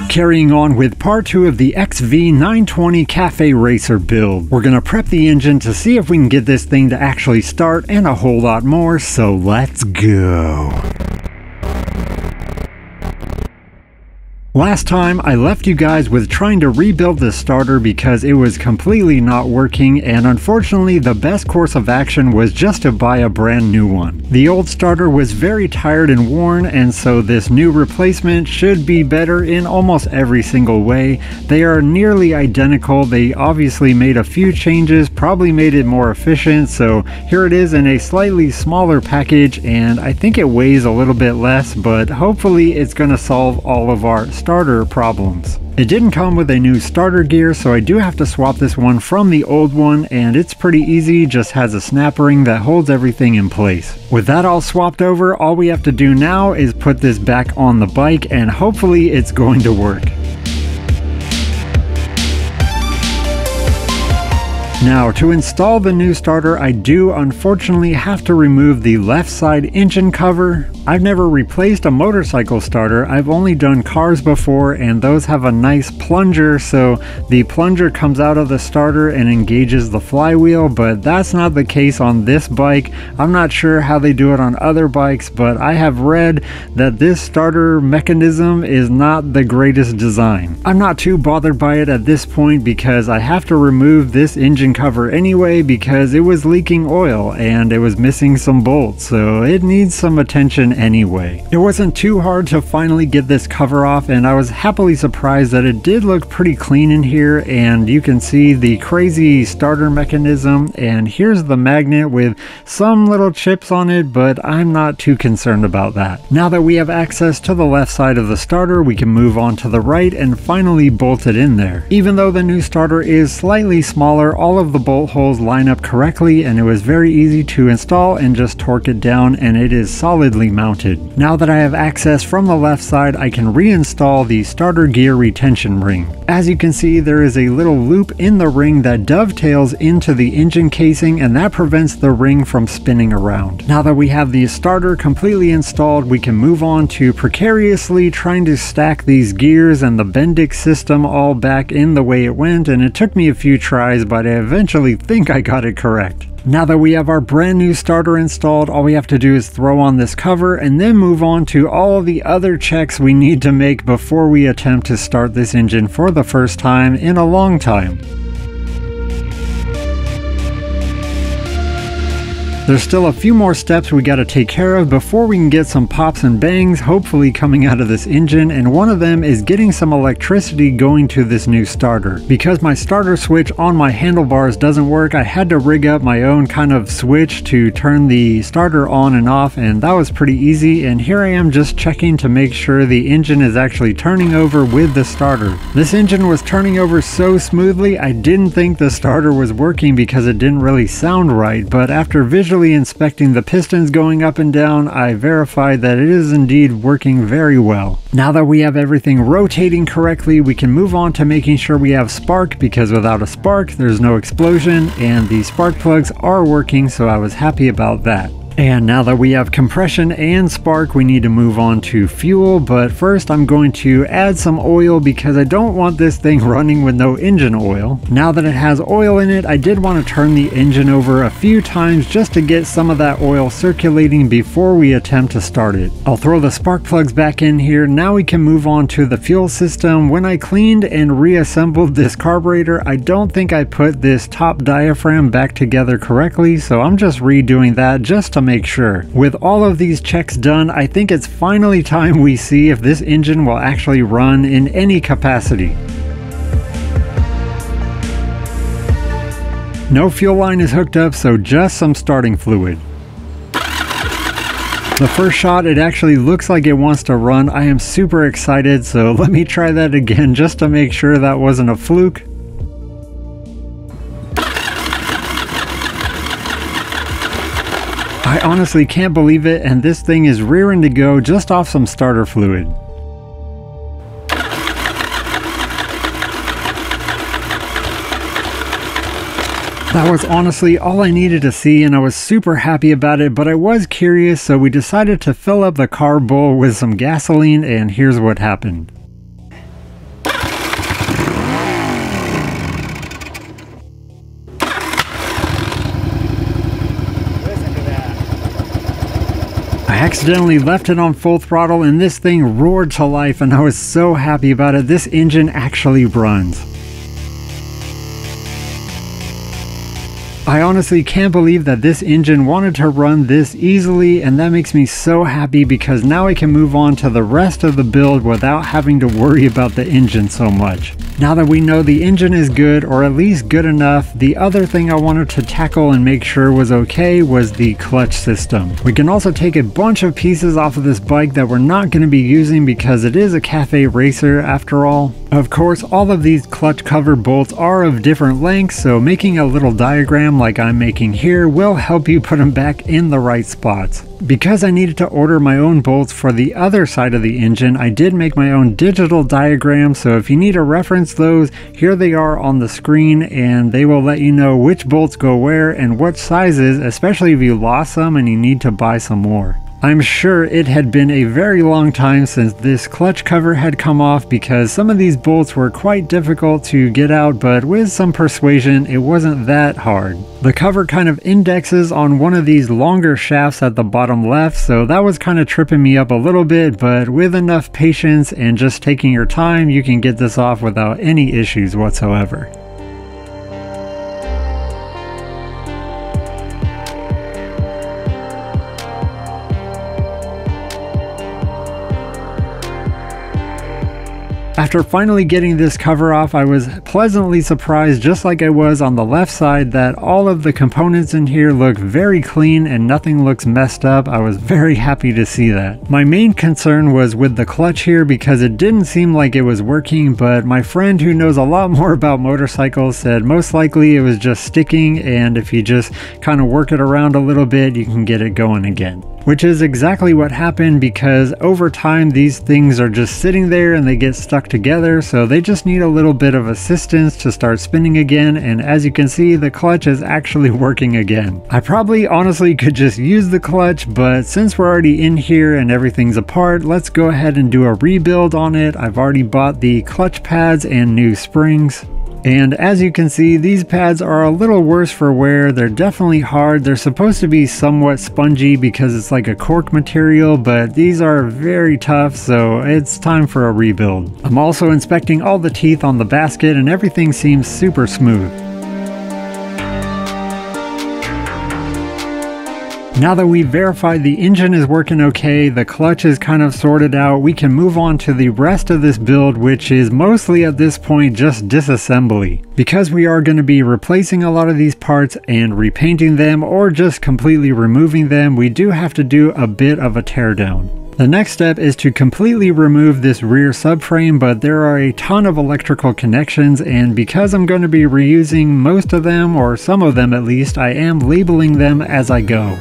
Carrying on with part 2 of the XV920 Cafe Racer build. We're gonna prep the engine to see if we can get this thing to actually start and a whole lot more, so let's go. Last time I left you guys with trying to rebuild the starter because it was completely not working, and unfortunately the best course of action was just to buy a brand new one. The old starter was very tired and worn, and so this new replacement should be better in almost every single way. They are nearly identical. They obviously made a few changes, probably made it more efficient, so here it is in a slightly smaller package, and I think it weighs a little bit less, but hopefully it's going to solve all of our starter problems. It didn't come with a new starter gear, so I do have to swap this one from the old one, and it's pretty easy, just has a snap ring that holds everything in place. With that all swapped over, all we have to do now is put this back on the bike, and hopefully it's going to work. Now, to install the new starter, I do unfortunately have to remove the left side engine cover. I've never replaced a motorcycle starter. I've only done cars before, and those have a nice plunger, so the plunger comes out of the starter and engages the flywheel, but that's not the case on this bike. I'm not sure how they do it on other bikes, but I have read that this starter mechanism is not the greatest design. I'm not too bothered by it at this point because I have to remove this engine cover anyway because it was leaking oil and it was missing some bolts, so it needs some attention anyway. It wasn't too hard to finally get this cover off, and I was happily surprised that it did look pretty clean in here, and you can see the crazy starter mechanism, and here's the magnet with some little chips on it, but I'm not too concerned about that. Now that we have access to the left side of the starter, we can move on to the right and finally bolt it in there. Even though the new starter is slightly smaller, all of the bolt holes line up correctly, and it was very easy to install and just torque it down, and it is solidly mounted. Now that I have access from the left side, I can reinstall the starter gear retention ring. As you can see, there is a little loop in the ring that dovetails into the engine casing, and that prevents the ring from spinning around. Now that we have the starter completely installed, we can move on to precariously trying to stack these gears and the Bendix system all back in the way it went, and it took me a few tries, but I eventually think I got it correct. Now that we have our brand new starter installed, all we have to do is throw on this cover and then move on to all the other checks we need to make before we attempt to start this engine for the first time in a long time. There's still a few more steps we gotta take care of before we can get some pops and bangs hopefully coming out of this engine, and one of them is getting some electricity going to this new starter. Because my starter switch on my handlebars doesn't work, I had to rig up my own kind of switch to turn the starter on and off, and that was pretty easy, and here I am just checking to make sure the engine is actually turning over with the starter. This engine was turning over so smoothly I didn't think the starter was working because it didn't really sound right, but after visually inspecting the pistons going up and down, I verified that it is indeed working very well. Now that we have everything rotating correctly, we can move on to making sure we have spark, because without a spark there's no explosion, and the spark plugs are working, so I was happy about that. And now that we have compression and spark, we need to move on to fuel, but first I'm going to add some oil because I don't want this thing running with no engine oil. Now that it has oil in it, I did want to turn the engine over a few times just to get some of that oil circulating before we attempt to start it. I'll throw the spark plugs back in here. Now we can move on to the fuel system. When I cleaned and reassembled this carburetor, I don't think I put this top diaphragm back together correctly, so I'm just redoing that just to make sure. With all of these checks done, I think it's finally time we see if this engine will actually run in any capacity. No fuel line is hooked up, so just some starting fluid. The first shot, it actually looks like it wants to run. I am super excited, so let me try that again just to make sure that wasn't a fluke. I honestly can't believe it, and this thing is rearing to go just off some starter fluid. That was honestly all I needed to see, and I was super happy about it, but I was curious, so we decided to fill up the carb bowl with some gasoline, and here's what happened. I accidentally left it on full throttle and this thing roared to life, and I was so happy about it. This engine actually runs. I honestly can't believe that this engine wanted to run this easily, and that makes me so happy because now I can move on to the rest of the build without having to worry about the engine so much. Now that we know the engine is good, or at least good enough, the other thing I wanted to tackle and make sure was okay was the clutch system. We can also take a bunch of pieces off of this bike that we're not going to be using because it is a cafe racer after all. Of course, all of these clutch cover bolts are of different lengths, so making a little diagram like I'm making here will help you put them back in the right spots. Because I needed to order my own bolts for the other side of the engine, I did make my own digital diagram, so if you need to reference those, here they are on the screen, and they will let you know which bolts go where and what sizes, especially if you lost some and you need to buy some more. I'm sure it had been a very long time since this clutch cover had come off because some of these bolts were quite difficult to get out, but with some persuasion it wasn't that hard. The cover kind of indexes on one of these longer shafts at the bottom left, so that was kind of tripping me up a little bit, but with enough patience and just taking your time, you can get this off without any issues whatsoever. After finally getting this cover off, I was pleasantly surprised, just like I was on the left side, that all of the components in here look very clean and nothing looks messed up. I was very happy to see that. My main concern was with the clutch here because it didn't seem like it was working, but my friend who knows a lot more about motorcycles said most likely it was just sticking, and if you just kind of work it around a little bit, you can get it going again. Which is exactly what happened, because over time these things are just sitting there and they get stuck together, so they just need a little bit of assistance to start spinning again, and as you can see, the clutch is actually working again. I probably honestly could just use the clutch, but since we're already in here and everything's apart, let's go ahead and do a rebuild on it. I've already bought the clutch pads and new springs. And as you can see, these pads are a little worse for wear. They're definitely hard. They're supposed to be somewhat spongy because it's like a cork material, but these are very tough, so it's time for a rebuild. I'm also inspecting all the teeth on the basket and everything seems super smooth. Now that we've verified the engine is working okay, the clutch is kind of sorted out, we can move on to the rest of this build, which is mostly at this point just disassembly. Because we are going to be replacing a lot of these parts and repainting them or just completely removing them, we do have to do a bit of a teardown. The next step is to completely remove this rear subframe, but there are a ton of electrical connections, and because I'm going to be reusing most of them, or some of them at least, I am labeling them as I go.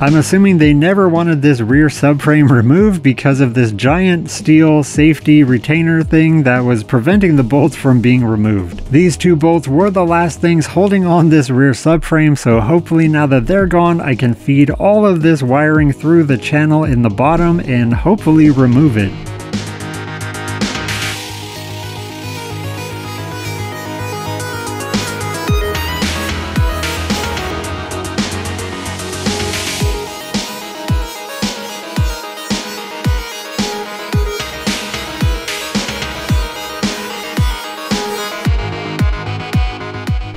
I'm assuming they never wanted this rear subframe removed because of this giant steel safety retainer thing that was preventing the bolts from being removed. These two bolts were the last things holding on this rear subframe, so hopefully now that they're gone, I can feed all of this wiring through the channel in the bottom and hopefully remove it.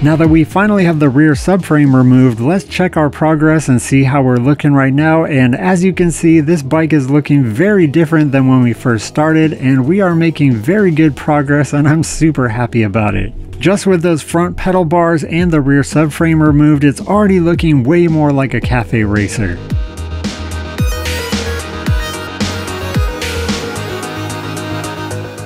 Now that we finally have the rear subframe removed, let's check our progress and see how we're looking right now. And as you can see, this bike is looking very different than when we first started, and we are making very good progress, and I'm super happy about it. Just with those front pedal bars and the rear subframe removed, it's already looking way more like a cafe racer.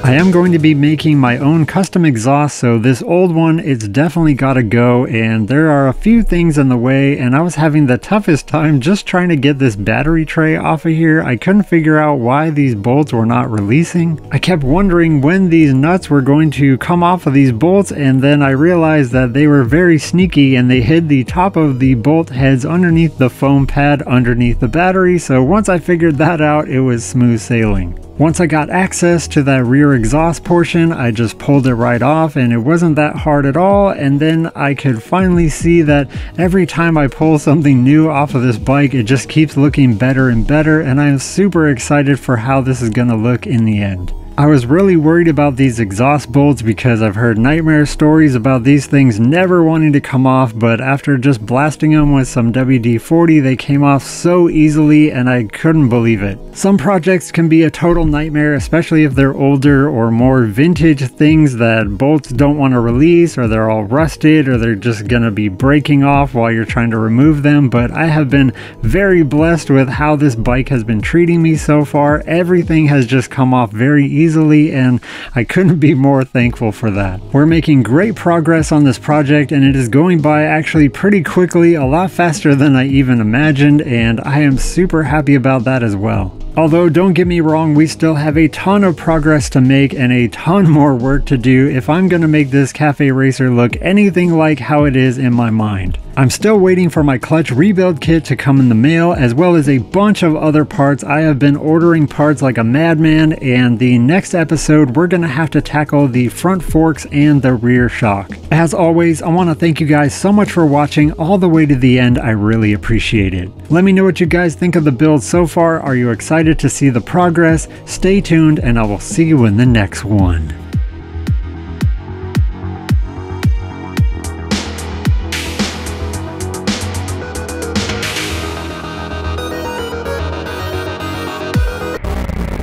I am going to be making my own custom exhaust, so this old one, it's definitely gotta go, and there are a few things in the way, and I was having the toughest time just trying to get this battery tray off of here. I couldn't figure out why these bolts were not releasing. I kept wondering when these nuts were going to come off of these bolts, and then I realized that they were very sneaky and they hid the top of the bolt heads underneath the foam pad underneath the battery, so once I figured that out, it was smooth sailing. Once I got access to that rear exhaust portion, I just pulled it right off, and it wasn't that hard at all, and then I could finally see that every time I pull something new off of this bike, it just keeps looking better and better, and I'm super excited for how this is gonna look in the end. I was really worried about these exhaust bolts because I've heard nightmare stories about these things never wanting to come off, but after just blasting them with some WD-40, they came off so easily and I couldn't believe it. Some projects can be a total nightmare, especially if they're older or more vintage things that bolts don't want to release, or they're all rusted, or they're just gonna be breaking off while you're trying to remove them. But I have been very blessed with how this bike has been treating me so far. Everything has just come off very easily, and I couldn't be more thankful for that. We're making great progress on this project, and it is going by actually pretty quickly, a lot faster than I even imagined, and I am super happy about that as well. Although don't get me wrong, we still have a ton of progress to make and a ton more work to do if I'm going to make this Cafe Racer look anything like how it is in my mind. I'm still waiting for my clutch rebuild kit to come in the mail, as well as a bunch of other parts. I have been ordering parts like a madman, and the next episode we're going to have to tackle the front forks and the rear shock. As always, I want to thank you guys so much for watching all the way to the end. I really appreciate it. Let me know what you guys think of the build so far. Are you excited to see the progress? Stay tuned, and I will see you in the next one.